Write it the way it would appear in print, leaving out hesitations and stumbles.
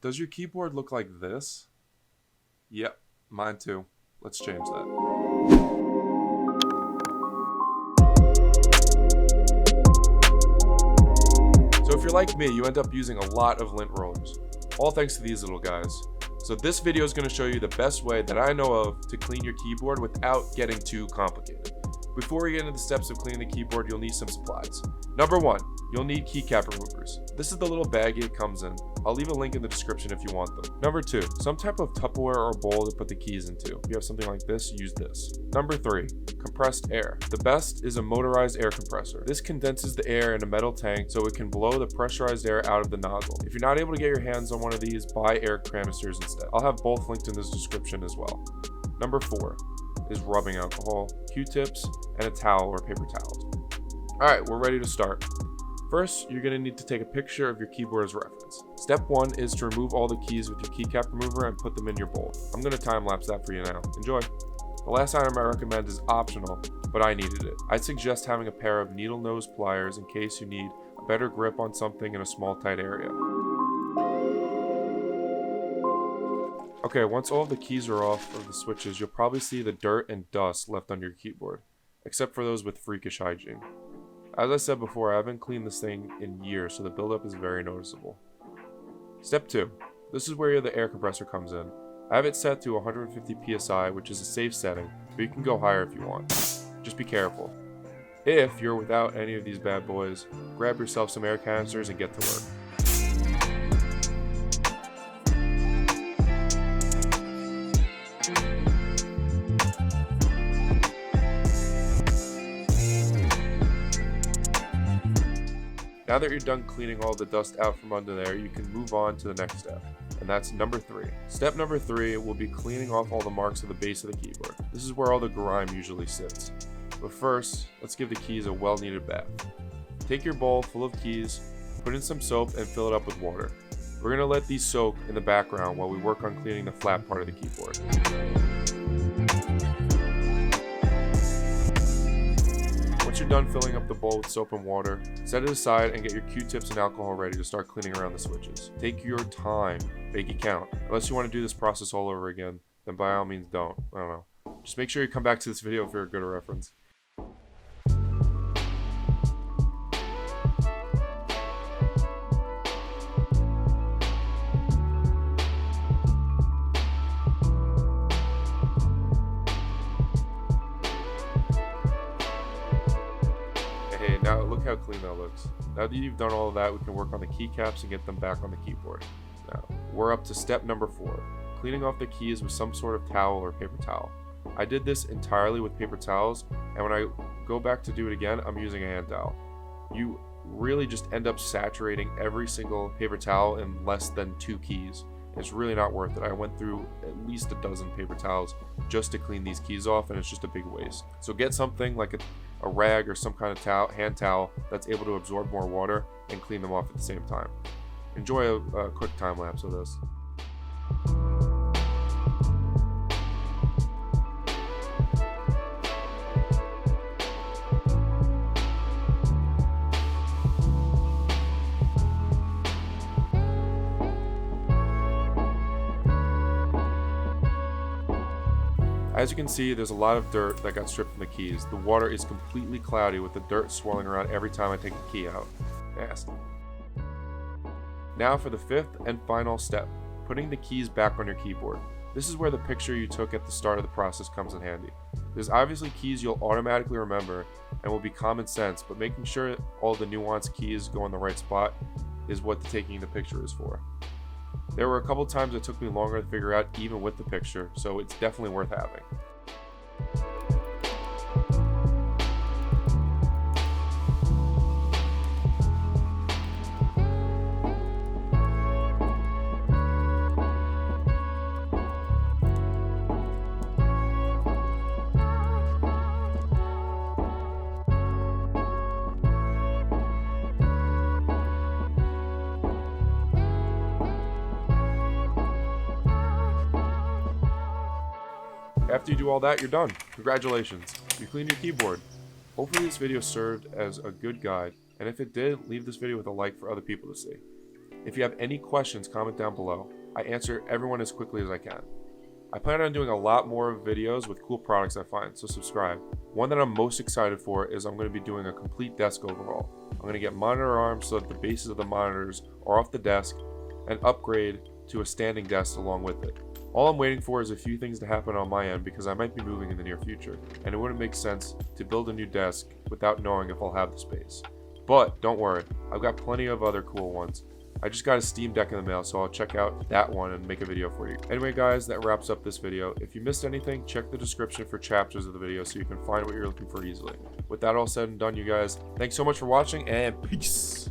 Does your keyboard look like this? Yep, mine too. Let's change that. So if you're like me, you end up using a lot of lint rollers. All thanks to these little guys. So this video is going to show you the best way that I know of to clean your keyboard without getting too complicated. Before we get into the steps of cleaning the keyboard, you'll need some supplies. Number 1, you'll need keycap removers. This is the little baggie it comes in. I'll leave a link in the description if you want them. Number 2, some type of Tupperware or bowl to put the keys into. If you have something like this, use this. Number 3, compressed air. The best is a motorized air compressor. This condenses the air in a metal tank so it can blow the pressurized air out of the nozzle. If you're not able to get your hands on one of these, buy air canisters instead. I'll have both linked in this description as well. Number 4 is rubbing alcohol, Q-tips, and a towel or paper towels. Alright, we're ready to start. First, you're going to need to take a picture of your keyboard as reference. Step 1 is to remove all the keys with your keycap remover and put them in your bowl. I'm going to time lapse that for you now. Enjoy. The last item I recommend is optional, but I needed it. I'd suggest having a pair of needle nose pliers in case you need a better grip on something in a small tight area. Okay, once all of the keys are off of the switches, you'll probably see the dirt and dust left on your keyboard, except for those with freakish hygiene. As I said before, I haven't cleaned this thing in years, so the buildup is very noticeable. Step 2. This is where the air compressor comes in. I have it set to 150 psi, which is a safe setting, but you can go higher if you want. Just be careful. If you're without any of these bad boys, grab yourself some air canisters and get to work. Now that you're done cleaning all the dust out from under there, you can move on to the next step, and that's number 3. Step number 3 will be cleaning off all the marks of the base of the keyboard. This is where all the grime usually sits. But first, let's give the keys a well-needed bath. Take your bowl full of keys, put in some soap, and fill it up with water. We're going to let these soak in the background while we work on cleaning the flat part of the keyboard. Once you're done filling up the bowl with soap and water, set it aside and get your Q-tips and alcohol ready to start cleaning around the switches. Take your time, make it count. Unless you want to do this process all over again, then by all means don't. I don't know. Just make sure you come back to this video for a good reference. Hey, now look how clean that looks. Now that you've done all of that, we can work on the keycaps and get them back on the keyboard. Now, we're up to step number 4, cleaning off the keys with some sort of towel or paper towel. I did this entirely with paper towels, and when I go back to do it again, I'm using a hand towel. You really just end up saturating every single paper towel in less than 2 keys. It's really not worth it. I went through at least a dozen paper towels just to clean these keys off, and it's just a big waste. So get something like a rag or some kind of hand towel that's able to absorb more water and clean them off at the same time. Enjoy a quick time lapse of this. As you can see, there's a lot of dirt that got stripped from the keys. The water is completely cloudy with the dirt swirling around every time I take the key out. Nasty. Now for the 5th and final step, putting the keys back on your keyboard. This is where the picture you took at the start of the process comes in handy. There's obviously keys you'll automatically remember and will be common sense, but making sure all the nuanced keys go in the right spot is what taking the picture is for. There were a couple times it took me longer to figure out even with the picture, so it's definitely worth having. After you do all that, you're done. Congratulations. You cleaned your keyboard. Hopefully this video served as a good guide, and if it did, leave this video with a like for other people to see. If you have any questions, comment down below. I answer everyone as quickly as I can. I plan on doing a lot more videos with cool products I find, so subscribe. One that I'm most excited for is I'm going to be doing a complete desk overhaul. I'm going to get monitor arms so that the bases of the monitors are off the desk and upgrade to a standing desk along with it. All I'm waiting for is a few things to happen on my end because I might be moving in the near future, and it wouldn't make sense to build a new desk without knowing if I'll have the space. But don't worry, I've got plenty of other cool ones. I just got a Steam Deck in the mail, so I'll check out that one and make a video for you. Anyway guys, that wraps up this video. If you missed anything, check the description for chapters of the video so you can find what you're looking for easily. With that all said and done, you guys, thanks so much for watching, and peace!